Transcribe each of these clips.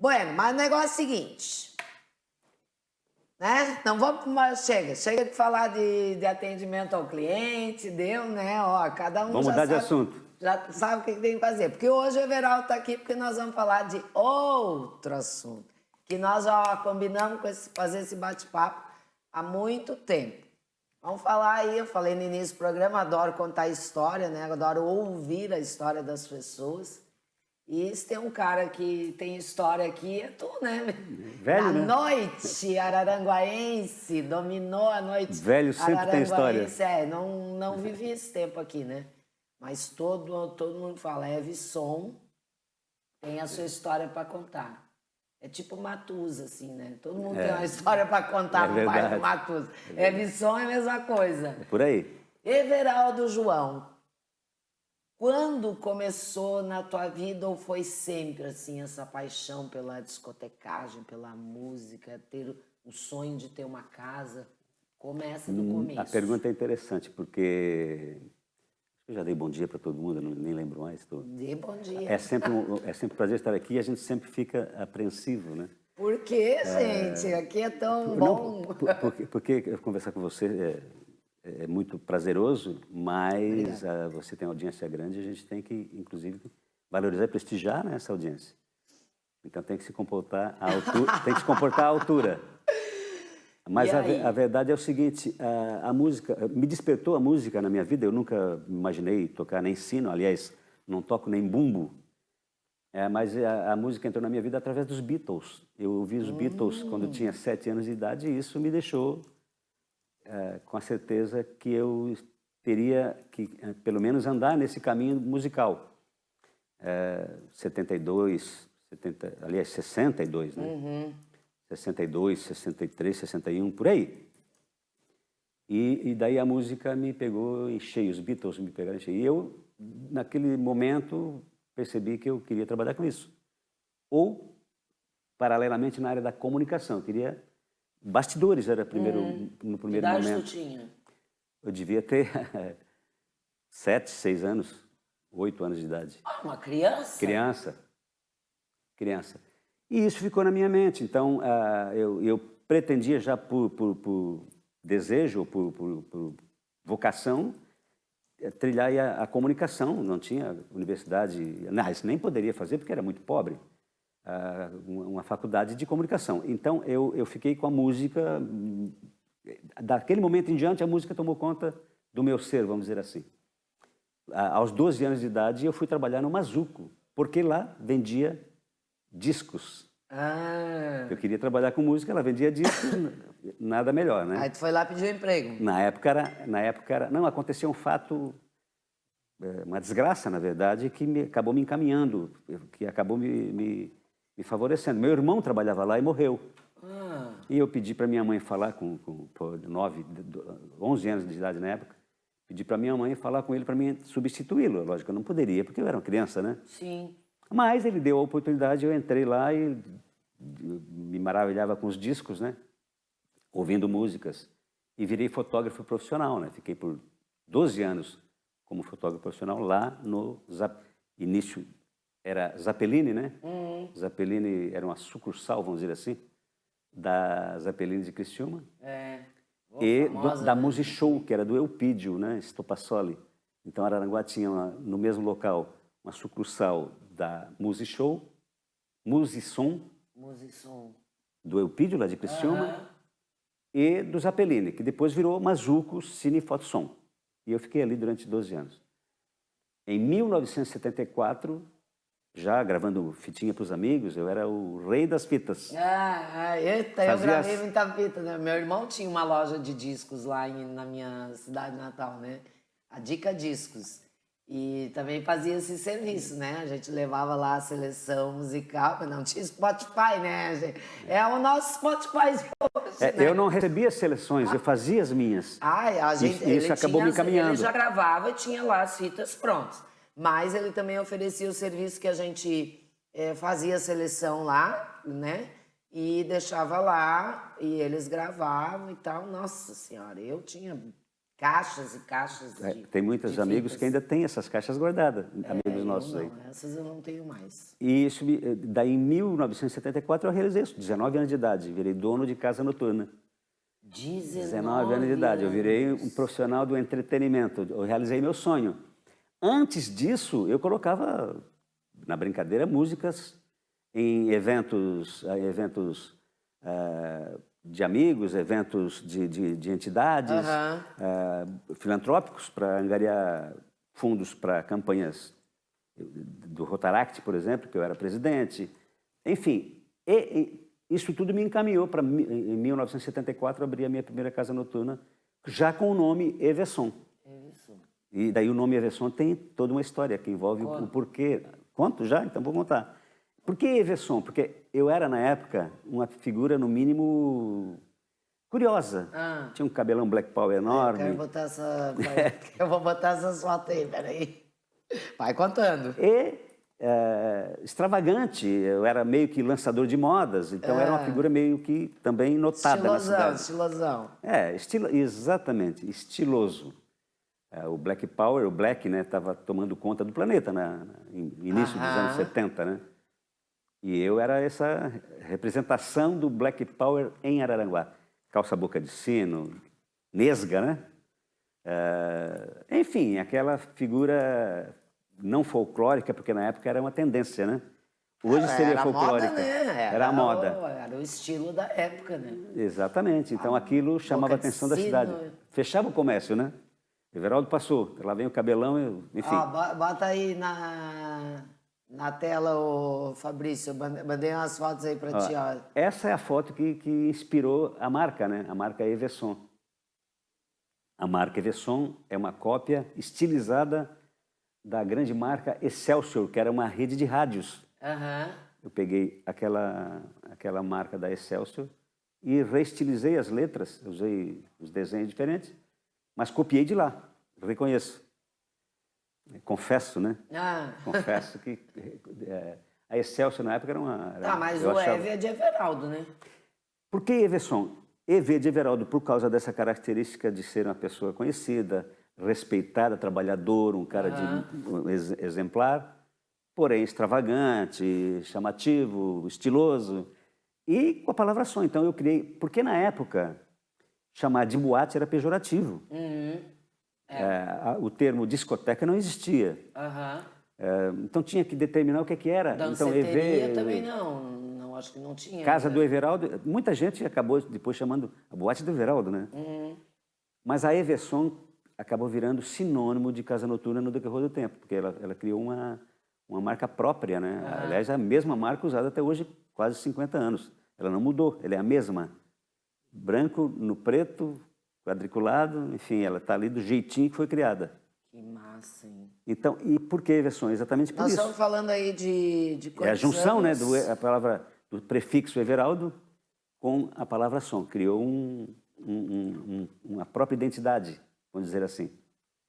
Bueno, mas o negócio é o seguinte, né? Não vamos mais. Chega de falar de atendimento ao cliente, deu, né? Ó, cada um Vamos mudar de assunto. já sabe o que tem que fazer. Porque hoje o Everaldo está aqui porque nós vamos falar de outro assunto. Que nós já combinamos com fazer esse bate-papo há muito tempo. Vamos falar aí, eu falei no início do programa, adoro contar história, né? Adoro ouvir a história das pessoas. E se tem um cara que tem história aqui, é tu, né? Velho, né? Noite araranguaense, dominou a noite Velho sempre tem história. Não vivi esse tempo aqui, né? Mas todo mundo fala, Evson tem a sua história para contar. É tipo Matusa, assim, né? Todo mundo tem uma história para contar no pai do Matusa. Evson é a mesma coisa. É por aí. Everaldo João, quando começou na tua vida ou foi sempre assim essa paixão pela discotecagem, pela música, ter o sonho de ter uma casa? Começa do começo. A pergunta é interessante, porque eu já dei bom dia para todo mundo, nem lembro mais. Dê bom dia. É sempre um prazer estar aqui e a gente sempre fica apreensivo, né? Por quê, gente? Aqui é tão bom. Porque conversar com você é muito prazeroso, mas você tem audiência grande e a gente tem que, inclusive, valorizar e prestigiar, né, essa audiência. Então tem que se comportar à altura. Tem que se comportar à altura. Mas a verdade é o seguinte, a música, me despertou a música na minha vida, eu nunca imaginei tocar nem sino, aliás, não toco nem bumbo, mas a música entrou na minha vida através dos Beatles. Eu ouvi os Beatles quando eu tinha 7 anos de idade e isso me deixou com a certeza que eu teria que, pelo menos, andar nesse caminho musical. 62, né? 62, 63, 61, por aí. E daí a música me pegou em cheio, os Beatles me pegaram em cheio. E eu, naquele momento, percebi que eu queria trabalhar com isso. Ou, paralelamente, na área da comunicação. Eu queria... Bastidores era no primeiro idade momento. tu tinha? Eu devia ter 7, 6 anos, 8 anos de idade. Ah, uma criança? Criança. E isso ficou na minha mente. Então, eu pretendia já por desejo, por vocação, trilhar a comunicação. Não tinha universidade, nem poderia fazer porque era muito pobre. Uma faculdade de comunicação. Então, eu fiquei com a música. Daquele momento em diante, a música tomou conta do meu ser, vamos dizer assim. Aos 12 anos de idade, eu fui trabalhar no Mazuco, porque lá vendia discos. Eu queria trabalhar com música, ela vendia discos, nada melhor, né? Aí tu foi lá pedir um emprego. Na época era... Não, acontecia um fato, uma desgraça, na verdade, que acabou me encaminhando, que acabou me favorecendo. Meu irmão trabalhava lá e morreu. E eu pedi para minha mãe falar com 11 anos de idade na época, pedi para minha mãe falar com ele para mim substituí-lo. Lógico, eu não poderia, porque eu era uma criança, né? Sim. Mas ele deu a oportunidade, eu entrei lá e me maravilhava com os discos, né? Ouvindo músicas. E virei fotógrafo profissional, né? Fiquei por 12 anos como fotógrafo profissional lá no início. Era Zappellini, né? Zappellini era uma sucursal, vamos dizer assim, da Zappellini de Criciúma. E famosa, da Musishow, que era do Elpidio, né? Estopassoli. Então, Araranguá tinha no mesmo local uma sucursal da Musishow, Musisom, do Elpidio, lá de Criciúma, e do Zappellini, que depois virou Mazuco Cine Fotosom. E eu fiquei ali durante 12 anos. Em 1974... já gravando fitinha para os amigos, eu era o rei das fitas. Eita, eu gravei muita fita, né? Meu irmão tinha uma loja de discos lá na minha cidade natal, né? A Dica Discos. E também fazia esse serviço, né? A gente levava lá a seleção musical, mas não tinha Spotify, né? É o nosso Spotify de hoje, né? Eu não recebia seleções, eu fazia as minhas. Isso acabou me encaminhando. Ele já gravava e tinha lá as fitas prontas. Mas ele também oferecia o serviço que a gente fazia a seleção lá, né? E deixava lá, e eles gravavam e tal. Nossa Senhora, eu tinha caixas e caixas de Tem muitos de amigos fitas. que ainda têm essas caixas guardadas, amigos Eu nossos não, aí. essas eu não tenho mais. E isso, daí em 1974 eu realizei isso, 19 anos de idade, virei dono de casa noturna. 19 anos de idade, eu virei um profissional do entretenimento, eu realizei meu sonho. Antes disso, eu colocava, na brincadeira, músicas em eventos de amigos, eventos de entidades, Aham. filantrópicos, para angariar fundos para campanhas do Rotaract, por exemplo, que eu era presidente. Enfim, isso tudo me encaminhou para, em 1974, abrir a minha primeira casa noturna, já com o nome Everson. Isso. E daí o nome Everson tem toda uma história que envolve o porquê. Conto já? Então vou contar. Por que Everson? Porque eu era, na época, uma figura, no mínimo, curiosa. Ah. Tinha um cabelão Black Power enorme. Eu vou botar essas fotos aí, peraí. Vai contando. E extravagante. Eu era meio que lançador de modas, então era uma figura meio que também notada na cidade. Estilosão. Exatamente, estiloso. O Black Power, o Black, né, estava tomando conta do planeta no início dos anos 70, né? E eu era essa representação do Black Power em Araranguá. Calça boca de sino, nesga, né? Enfim, aquela figura não folclórica, porque na época era uma tendência, né? Hoje seria era folclórica. Moda, né? Era a moda. Era o estilo da época, né? Exatamente. Então aquilo chamava a boca de atenção da sino. cidade. Fechava o comércio, né? Everaldo passou, lá vem o cabelão, enfim. Ó, bota aí na tela, o Fabrício. Eu mandei umas fotos aí pra ti, ó. Essa é a foto que inspirou a marca, né? A marca Everson. A marca Everson é uma cópia estilizada da grande marca Excelsior, que era uma rede de rádios. Aham. Eu peguei aquela marca da Excelsior e reestilizei as letras, usei os desenhos diferentes, mas copiei de lá, reconheço. Confesso, né? Confesso que a Excelsior na época era uma... Tá, mas o EV é de Everaldo, né? Por que Everson? EV de Everaldo, por causa dessa característica de ser uma pessoa conhecida, respeitada, trabalhador, um cara exemplar, porém extravagante, chamativo, estiloso, e com a palavra som. Então eu criei... Porque na época, chamar de boate era pejorativo. O termo discoteca não existia. Então tinha que determinar o que era. Danceteria então, também não, acho que não tinha. Casa do Everaldo, muita gente acabou depois chamando a boate do Everaldo, né? Mas a Everson acabou virando sinônimo de casa noturna no decorrer do tempo, porque ela criou uma marca própria, né? Aliás, a mesma marca usada até hoje, quase 50 anos. Ela não mudou, ela é a mesma. Branco no preto, quadriculado, enfim, ela está ali do jeitinho que foi criada. Que massa, hein? Então, e por que Everson? Exatamente por Nós isso. estamos falando aí de É a junção, né, anos? a palavra, do prefixo Everaldo com a palavra som. Criou uma própria identidade, vamos dizer assim.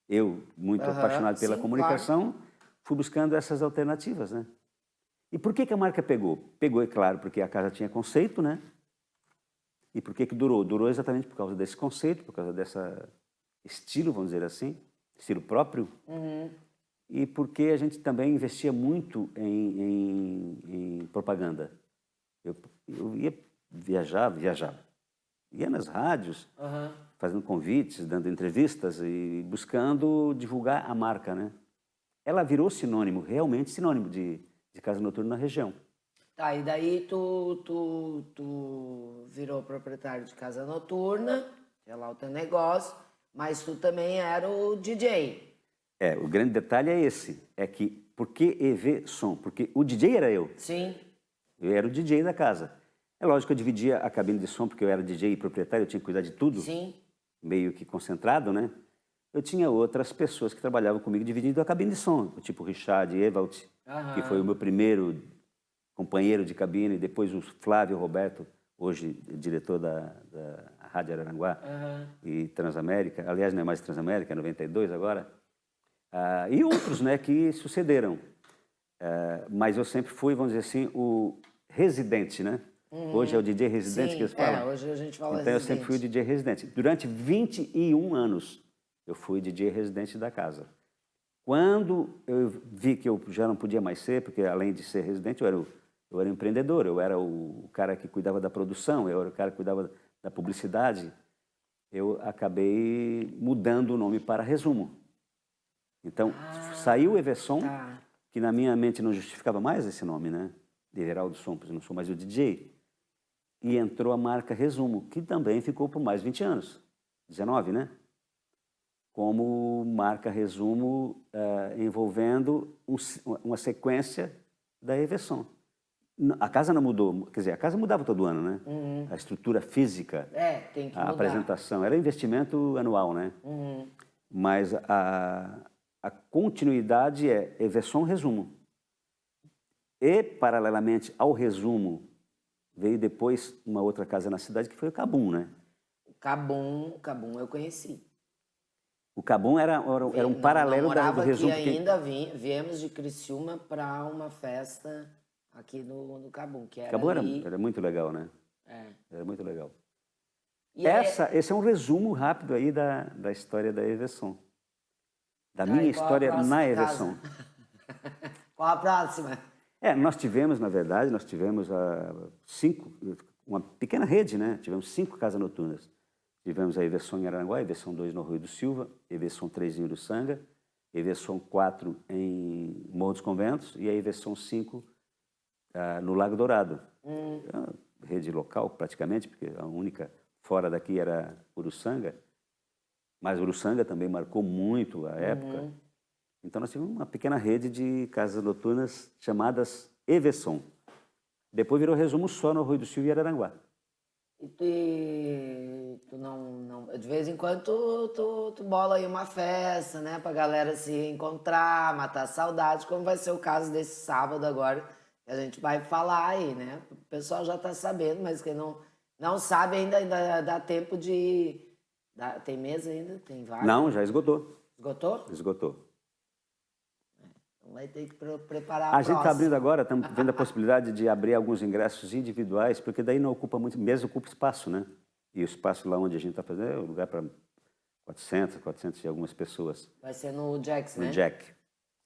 Eu, muito apaixonado pela comunicação, fui buscando essas alternativas, né? E por que a marca pegou? Pegou, é claro, porque a casa tinha conceito, né? E por que durou? Durou exatamente por causa desse conceito, por causa desse estilo, vamos dizer assim, estilo próprio. E porque a gente também investia muito em propaganda. Eu ia viajar. Ia nas rádios, fazendo convites, dando entrevistas e buscando divulgar a marca, né? Ela virou sinônimo, realmente sinônimo de casa noturna na região. Tá, e daí tu virou proprietário de casa noturna, tinha lá o teu negócio, mas tu também era o DJ. O grande detalhe é esse, é que, por que EV Som? Porque o DJ era eu. Sim. Eu era o DJ da casa. É lógico que eu dividia a cabine de som, porque eu era DJ e proprietário, eu tinha que cuidar de tudo. Sim. Meio que concentrado, né? Eu tinha outras pessoas que trabalhavam comigo dividindo a cabine de som, tipo o Richard Ewald, que foi o meu primeiro companheiro de cabine, depois o Flávio Roberto, hoje diretor da Rádio Araranguá e Transamérica, aliás, não é mais Transamérica, é 92 agora, e outros, né, que sucederam. Mas eu sempre fui, vamos dizer assim, o residente, né? Hoje é o DJ residente que eles falam. Hoje a gente fala então residente. eu sempre fui o DJ residente. Durante 21 anos eu fui DJ residente da casa. Quando eu vi que eu já não podia mais ser, porque além de ser residente, eu era empreendedor, eu era o cara que cuidava da produção, eu era o cara que cuidava da publicidade, eu acabei mudando o nome para Resumo. Então, saiu o Everson, Tá. que na minha mente não justificava mais esse nome, né? De Everaldo Som, porque eu não sou mais o DJ. E entrou a marca Resumo, que também ficou por mais 20 anos, 19, né? Como marca Resumo, envolvendo uma sequência da Everson. A casa não mudou, quer dizer, a casa mudava todo ano, né? A estrutura física, Tem que a mudar. apresentação, era investimento anual, né? Mas a continuidade é Everson Resumo. E, paralelamente ao Resumo, veio depois uma outra casa na cidade, que foi o Cabum, né? O Cabum eu conheci. O Cabum era um paralelo não morava do Resumo. aqui ainda, viemos de Criciúma para uma festa aqui no Cabum, que era Cabum ali. era muito legal, né? É. Era muito legal. E Esse é um resumo rápido aí da história da Everson. Da Tá, minha e qual a história próxima na casa? Everson. Qual a próxima? Nós tivemos, na verdade, uma pequena rede, né? Tivemos 5 casas noturnas. Tivemos a Everson em Araranguá, Everson 2 no Rio do Silva, Everson 3 em Uruçanga, Everson 4 em Morro dos Conventos e a Everson 5 no Lago Dourado. É uma rede local, praticamente, porque a única fora daqui era Uruçanga, mas Uruçanga também marcou muito a época. Então, nós tivemos uma pequena rede de casas noturnas chamadas Everson. Depois virou Resumo só no Rio do Silva e Araranguá. E tu não... De vez em quando tu bola aí uma festa, né? Pra galera se encontrar, matar a saudade, como vai ser o caso desse sábado agora, que a gente vai falar aí, né? O pessoal já tá sabendo, mas quem não sabe ainda dá tempo de... Tem mesa ainda? Tem vaga? Não, já esgotou. Esgotou? Esgotou. Então vai ter que preparar A gente está abrindo próxima. agora, estamos vendo a possibilidade de abrir alguns ingressos individuais, porque daí não ocupa muito, mesa ocupa espaço, né? E o espaço lá onde a gente está fazendo é um lugar para 400 e algumas pessoas. Vai ser no Jax, né? No Jack.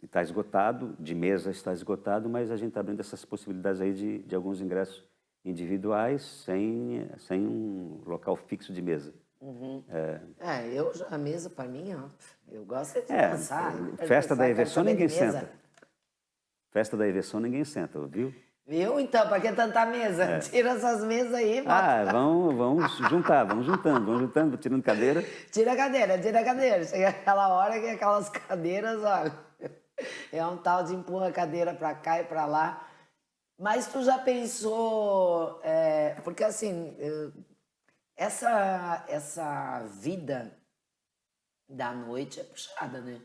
Está esgotado, de mesa está esgotado, mas a gente está abrindo essas possibilidades aí de alguns ingressos individuais sem um local fixo de mesa. A mesa para mim, ó, eu gosto de É, dançar. festa da quero Everson saber de ninguém mesa. senta. Festa da Everson ninguém senta, viu? Viu? Então, para que tanta mesa? Tira essas mesas aí, bota. Vamos juntar, vamos juntando, tirando cadeira. Tira a cadeira. Chega aquela hora que aquelas cadeiras, olha, é um tal de empurra a cadeira para cá e para lá. Mas tu já pensou, porque assim, essa vida da noite é puxada, né?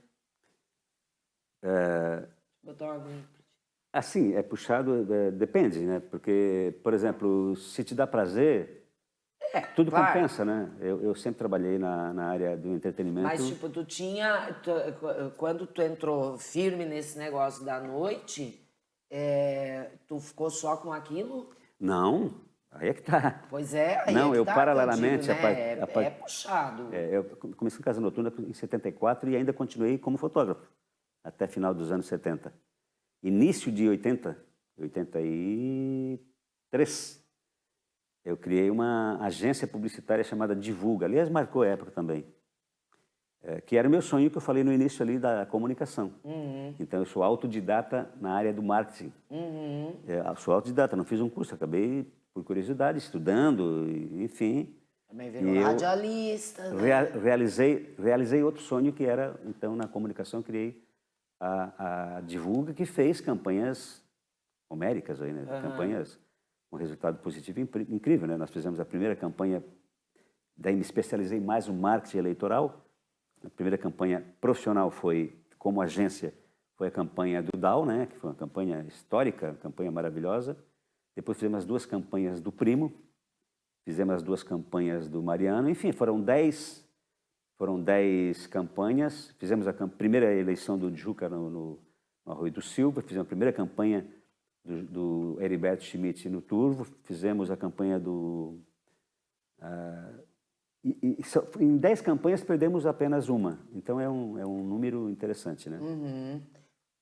Vou botar uma aguinha pra ti. Assim, é puxado, depende, né? Porque, por exemplo, se te dá prazer, tudo claro. compensa, né? Eu sempre trabalhei na área do entretenimento. Mas, tipo, quando tu entrou firme nesse negócio da noite, tu ficou só com aquilo? Não, aí é que tá. Pois é, aí Não, é que eu tá, paralelamente... que eu digo, né? É puxado. Eu comecei em Casa Noturna em 74 e ainda continuei como fotógrafo, até final dos anos 70. Início de 83, eu criei uma agência publicitária chamada Divulga. Aliás, marcou a época também. Que era o meu sonho que eu falei no início ali da comunicação. Então, eu sou autodidata na área do marketing. Eu sou autodidata, não fiz um curso, acabei por curiosidade, estudando, enfim. Também virou radialista, né? Realizei outro sonho que era, então, na comunicação, criei a Divulga, que fez campanhas homéricas aí, né? Campanhas com resultado positivo incrível, né? Nós fizemos a primeira campanha, daí me especializei mais no marketing eleitoral. A primeira campanha profissional foi, como agência, foi a campanha do Dow, né? Que foi uma campanha histórica, uma campanha maravilhosa. Depois fizemos as 2 campanhas do Primo, fizemos as 2 campanhas do Mariano, enfim, foram 10 campanhas. Fizemos a primeira eleição do Juca no Arroio do Silva, fizemos a primeira campanha do Heriberto Schmidt no Turvo, fizemos a campanha do Em 10 campanhas perdemos apenas uma. Então é um número interessante, né?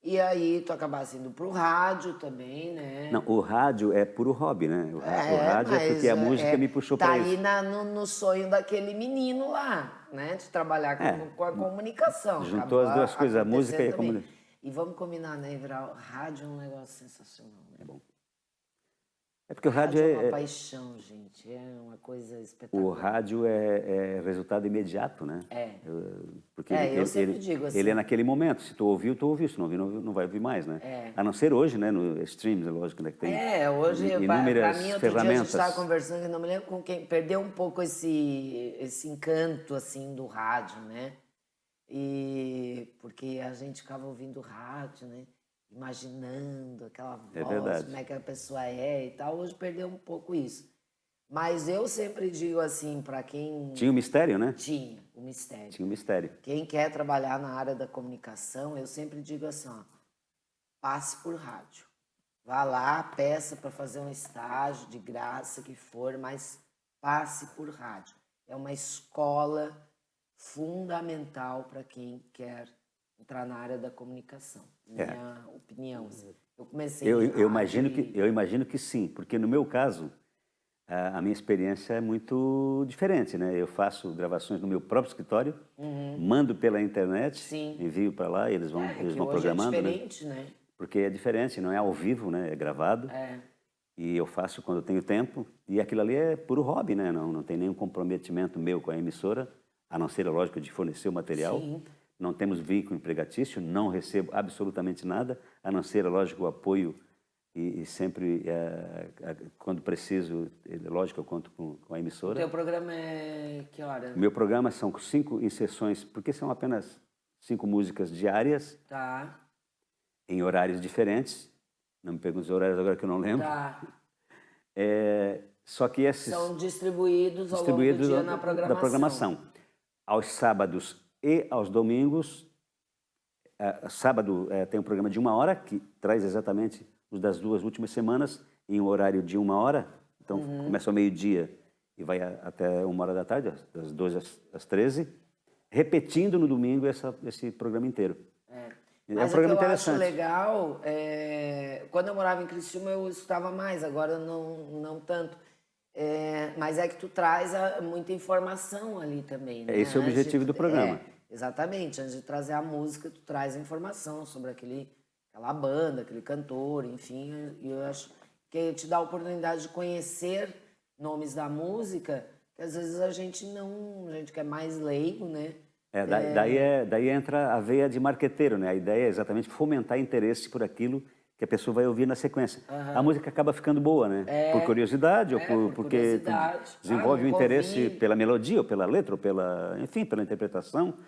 E aí tu acabasse indo pro rádio também, né? Não, o rádio é puro hobby, né? O rádio é porque a música me puxou tá para aí isso. no sonho daquele menino lá, né? De trabalhar com a comunicação. Juntou as duas coisas, a música e a também. comunicação. E vamos combinar, né, Everal? Rádio é um negócio sensacional, né? É bom. É porque o rádio Rádio é uma paixão, gente. É uma coisa espetacular. O rádio é resultado imediato, né? Porque eu sempre digo assim. ele é naquele momento. Se tu ouviu, tu ouviu. Se não ouviu, não vai ouvir mais, né? A não ser hoje, né? No streams, lógico, né? Que tem hoje, inúmeras para mim, outro ferramentas. dia a gente estava conversando, eu não me lembro com quem, perdeu um pouco esse encanto, assim, do rádio, né? Porque a gente ficava ouvindo rádio, né? Imaginando aquela voz, como é que a pessoa é e tal. Hoje perdeu um pouco isso. Mas eu sempre digo assim, para quem... Tinha o mistério, né? Tinha o mistério. Tinha o mistério. Quem quer trabalhar na área da comunicação, eu sempre digo assim, ó, passe por rádio. Vá lá, peça para fazer um estágio de graça que for, mas passe por rádio. É uma escola fundamental para quem quer entrar na área da comunicação. Minha opinião. Assim. Eu comecei eu imagino que sim, porque no meu caso, a minha experiência é muito diferente, né? Eu faço gravações no meu próprio escritório, mando pela internet, envio para lá, eles vão programando, é diferente, né? Porque é diferente, não é ao vivo, né? É gravado. E eu faço quando eu tenho tempo, e aquilo ali é puro hobby, né? Não tem nenhum comprometimento meu com a emissora, a não ser, lógico, de fornecer o material. Sim. Não temos vínculo empregatício, não recebo absolutamente nada, a não ser, lógico, o apoio e sempre, quando preciso, lógico, eu conto com a emissora. O teu programa é que hora? O meu programa são 5 inserções, porque são apenas 5 músicas diárias, em horários diferentes. Não me pergunte os horários agora que eu não lembro. Só que esses... São distribuídos ao longo do dia na programação. Da programação. Aos sábados e aos domingos. Sábado tem um programa de 1 hora, que traz exatamente os das 2 últimas semanas, em um horário de 1 hora. Então, começa ao meio-dia e vai até 1 hora da tarde, das 12 às 13, repetindo no domingo esse programa inteiro. Mas um programa o que eu interessante. acho legal, quando eu morava em Criciúma eu escutava mais, agora não tanto. Mas é que tu traz muita informação ali também, né? Esse é o objetivo do programa. Exatamente, antes de trazer a música, tu traz a informação sobre aquela banda, aquele cantor, enfim. E eu acho que te dá a oportunidade de conhecer nomes da música, que às vezes a gente que é mais leigo, né? Daí entra a veia de marqueteiro, né? A ideia é exatamente fomentar interesse por aquilo que a pessoa vai ouvir na sequência. A música acaba ficando boa, né? Por curiosidade, ou porque desenvolve o interesse pela melodia, ou pela letra, ou pela interpretação,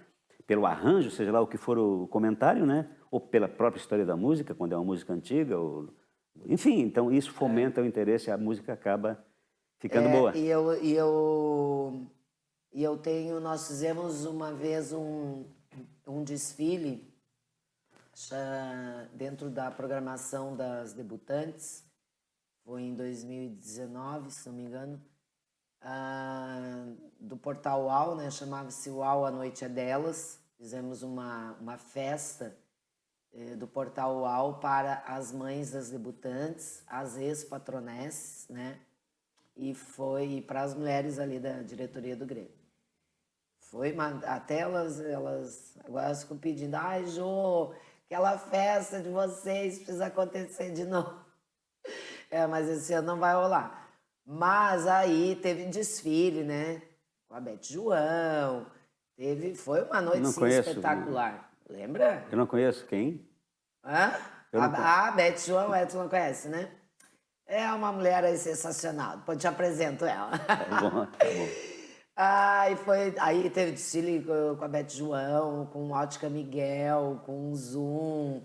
pelo arranjo, seja lá o que for o comentário, né? Ou pela própria história da música, quando é uma música antiga, enfim, então isso fomenta o interesse, a música acaba ficando boa. Nós fizemos uma vez um desfile dentro da programação das debutantes, foi em 2019, se não me engano, do Portal UAU, né? Chamava-se UAU A Noite é Delas. Fizemos uma festa do Portal UAU para as mães das debutantes, as ex-patronesses, né? E foi para as mulheres ali da diretoria do Grêmio. Até elas agora ficam pedindo, ai, Jô, aquela festa de vocês precisa acontecer de novo. Mas esse ano não vai rolar. Mas aí teve desfile, né? Com a Beth João. Foi uma noite espetacular. Lembra? Eu não conheço quem? A Beth João, tu não conhece, né? É uma mulher aí sensacional. Depois te apresento ela. Tá bom. Aí teve desfile com a Beth João, com o Ótica Miguel, com o Zoom,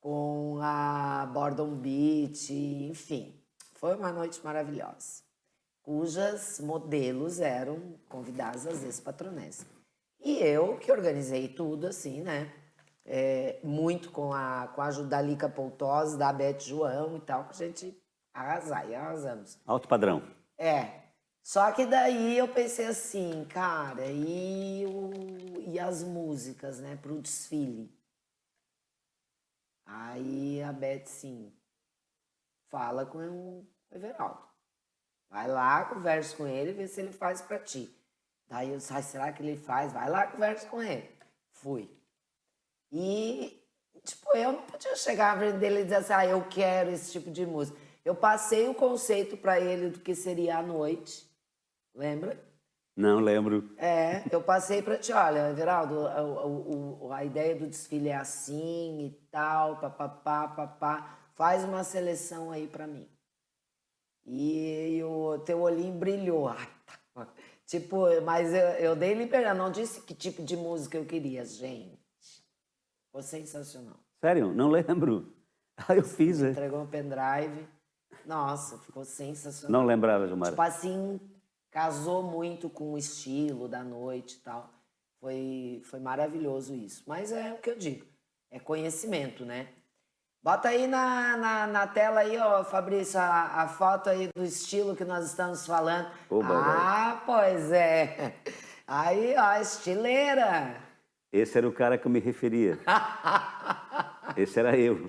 com a Bordon Beach, enfim. Foi uma noite maravilhosa, cujas modelos eram convidadas as ex-patronesses. E eu que organizei tudo, assim, né? Muito com a ajuda da Lica Poltosi, da Beth João e tal, que a gente arrasar, e arrasamos. Alto padrão. Só que daí eu pensei assim, cara, e as músicas, né, pro desfile? Aí a Beth, sim, fala com o Everaldo. Vai lá, conversa com ele, vê se ele faz pra ti. Daí eu disse, "Ai, será que ele faz? Vai lá, conversa com ele." Fui. E, tipo, eu não podia chegar na frente dele e dizer assim, ah, eu quero esse tipo de música. Eu passei o conceito pra ele do que seria a noite, lembra? Não lembro. Eu passei pra ti, olha, Everaldo, a ideia do desfile é assim e tal, papapá, papá, faz uma seleção aí pra mim. E o teu olhinho brilhou. Ai, tá. Tipo, mas eu dei liberdade, não disse que tipo de música eu queria, gente. Foi sensacional. Sério, não lembro. Aí eu fiz, Me é. entregou um pendrive. Nossa, ficou sensacional. Não lembrava, Gilmar. Tipo assim, casou muito com o estilo da noite e tal. Foi maravilhoso isso. Mas é o que eu digo, é conhecimento, né? Bota aí na tela aí, ó, Fabrício, a foto aí do estilo que nós estamos falando. Oba, Ah, pois é. Aí, ó, estileira. esse era o cara que eu me referia. Esse era eu.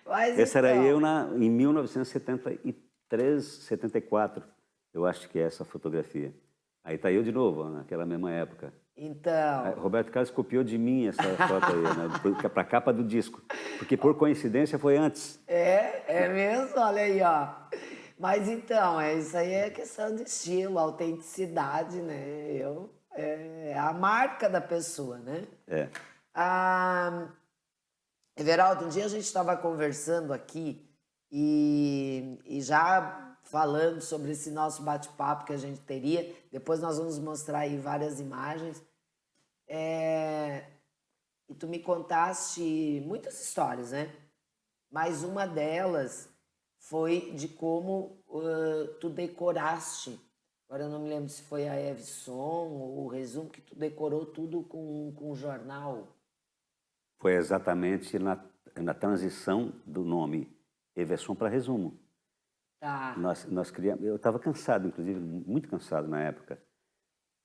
Mas Esse era então, eu em 1973, 74. Eu acho que é essa fotografia. Aí tá eu de novo, ó, naquela mesma época. Aí, então. Roberto Carlos copiou de mim essa foto aí, né, para a capa do disco. Porque por coincidência foi antes. É mesmo? Olha aí, ó. Mas então, isso aí é questão de estilo, autenticidade, né? É a marca da pessoa, né? É. Ah, Everaldo, um dia a gente estava conversando aqui e já falando sobre esse nosso bate-papo que a gente teria. Depois nós vamos mostrar aí várias imagens. E tu me contaste muitas histórias, né? Mas uma delas foi de como tu decoraste. Agora eu não me lembro se foi a Evson ou o resumo, que tu decorou tudo com jornal. Foi exatamente na transição do nome Everson para Resumo. Tá. Nós criamos, eu estava cansado, inclusive, muito cansado na época.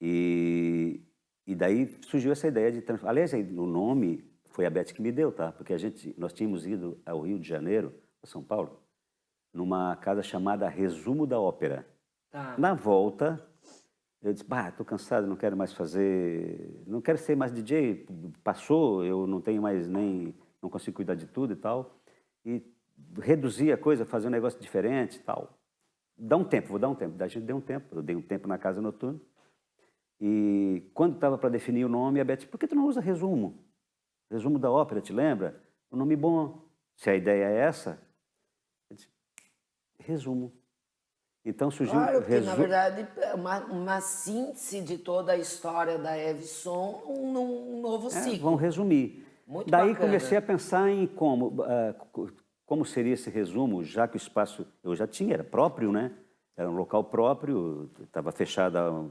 E daí surgiu essa ideia de transformar. Aliás, o nome foi a Beth que me deu, tá? Porque nós tínhamos ido ao Rio de Janeiro, a São Paulo, numa casa chamada Resumo da Ópera. Tá. Na volta, eu disse, tô cansado, não quero mais fazer, não quero ser mais DJ, passou, eu não tenho mais não consigo cuidar de tudo e tal. E reduzir a coisa, fazer um negócio diferente e tal. Vou dar um tempo. Daí a gente deu um tempo, eu dei um tempo na casa noturna. E quando estava para definir o nome, a Beth disse, por que tu não usa Resumo? Resumo da Ópera, te lembra? Um nome bom. Se a ideia é essa, eu disse, Resumo. Então surgiu Claro, porque na verdade é uma síntese de toda a história da Evson num novo ciclo. Vamos resumir. Muito Daí bacana. comecei a pensar em como seria esse resumo, já que o espaço eu já tinha, era próprio, né? Era um local próprio, estava fechado há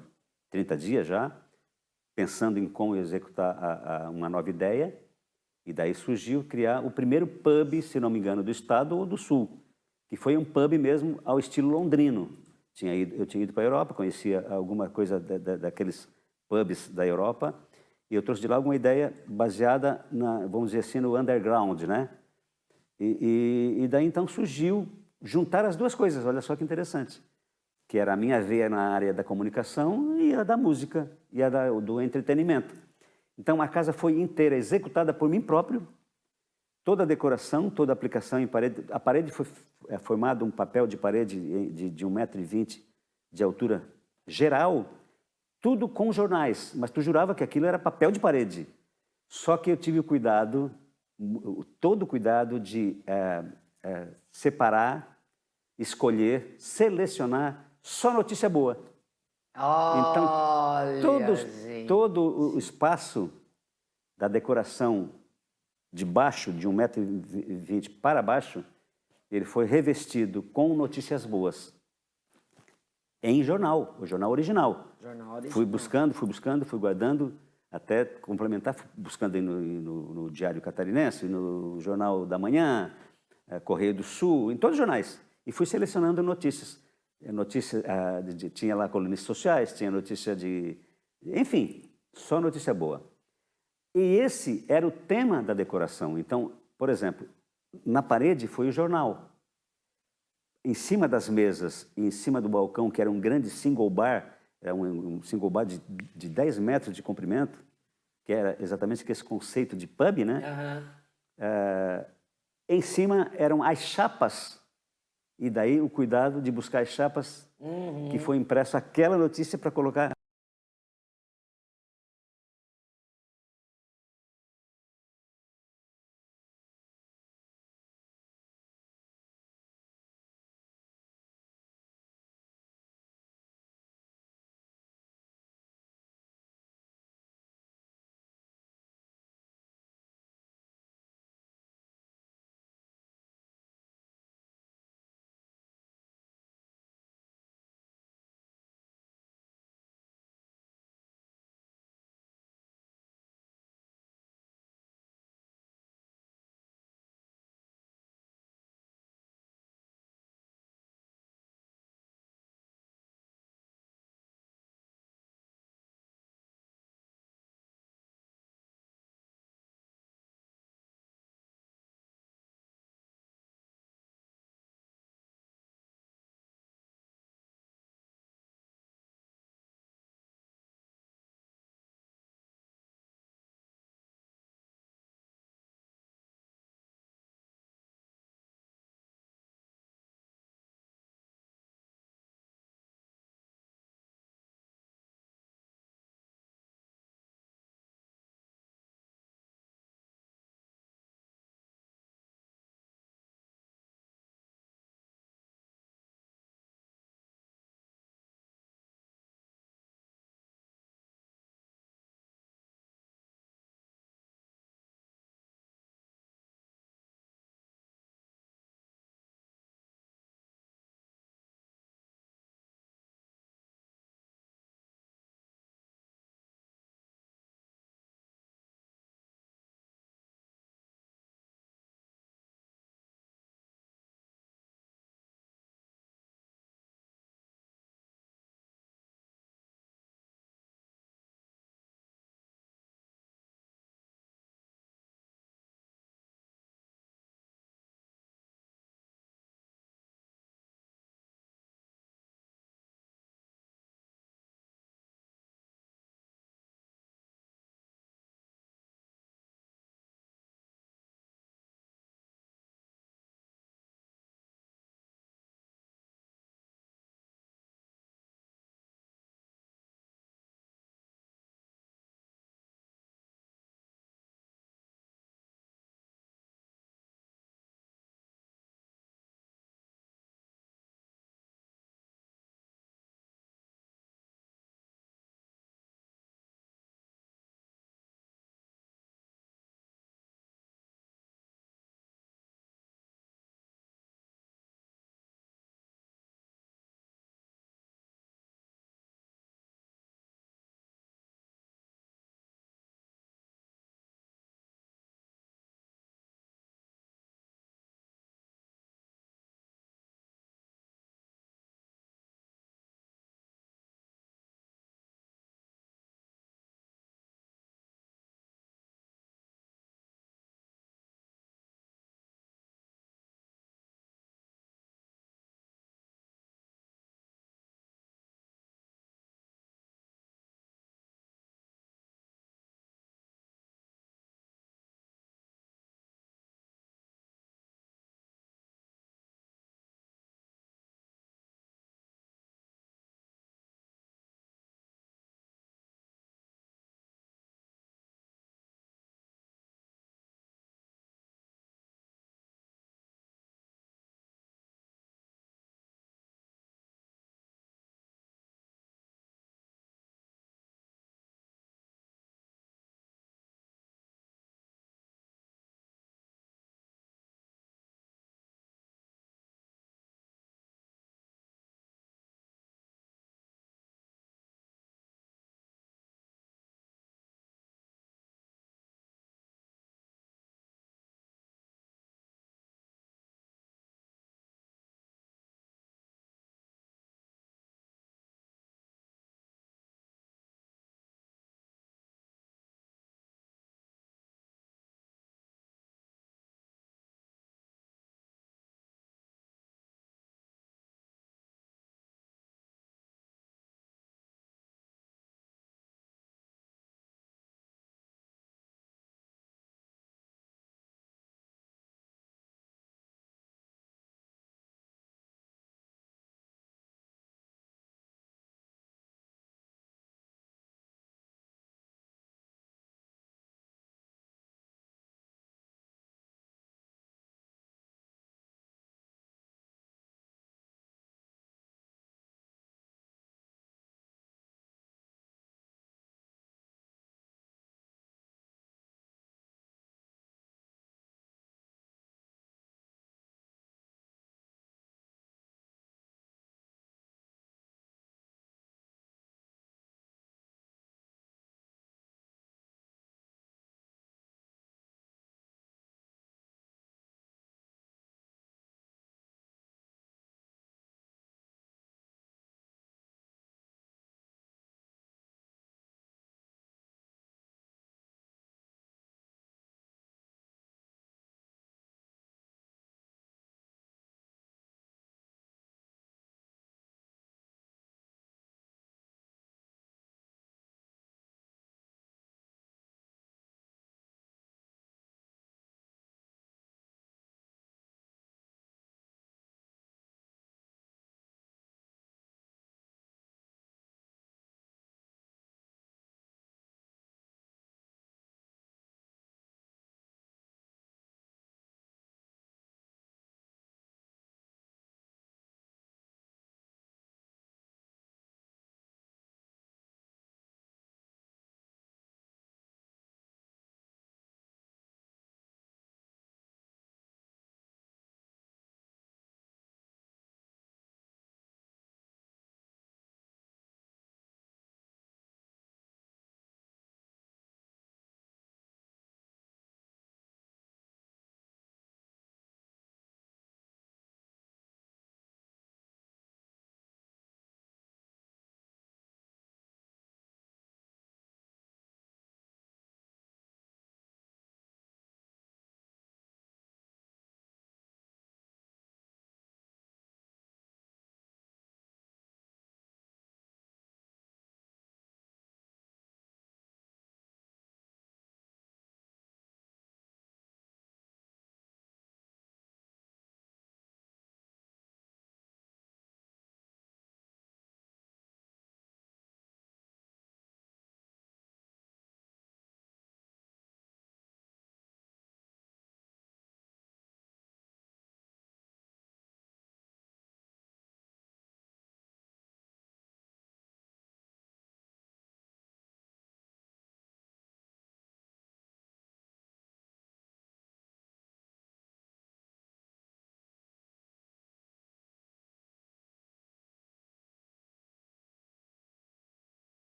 30 dias já, pensando em como executar uma nova ideia. E daí surgiu criar o primeiro pub, se não me engano, do estado ou do sul, que foi um pub mesmo ao estilo londrino. Eu tinha ido para a Europa, conhecia alguma coisa daqueles pubs da Europa, e eu trouxe de lá alguma ideia baseada, vamos dizer assim, no underground, né? E daí então surgiu juntar as duas coisas, olha só que interessante, que era a minha veia na área da comunicação e a da música, e a do entretenimento. Então a casa foi inteira executada por mim próprio, toda a decoração, toda a aplicação em parede. A parede foi formada um papel de parede de 1,20 m de altura geral, tudo com jornais, mas tu jurava que aquilo era papel de parede. Só que eu tive todo o cuidado de separar, escolher, selecionar só notícia boa. Então, todo o espaço da decoração de baixo, de 1,20 m para baixo, ele foi revestido com notícias boas. Em jornal, o jornal original. Fui buscando, fui guardando, até complementar, fui buscando no Diário Catarinense, no Jornal da Manhã, Correio do Sul, em todos os jornais. E fui selecionando notícias. notícia, tinha lá colunistas sociais, tinha notícia de... Enfim, só notícia boa. E esse era o tema da decoração. Então, por exemplo, na parede foi o jornal. Em cima das mesas, em cima do balcão, que era um grande single bar, era um single bar de 10 metros de comprimento, que era exatamente esse conceito de pub, né? Em cima eram as chapas, e daí o cuidado de buscar as chapas que foi impresso aquela notícia para colocar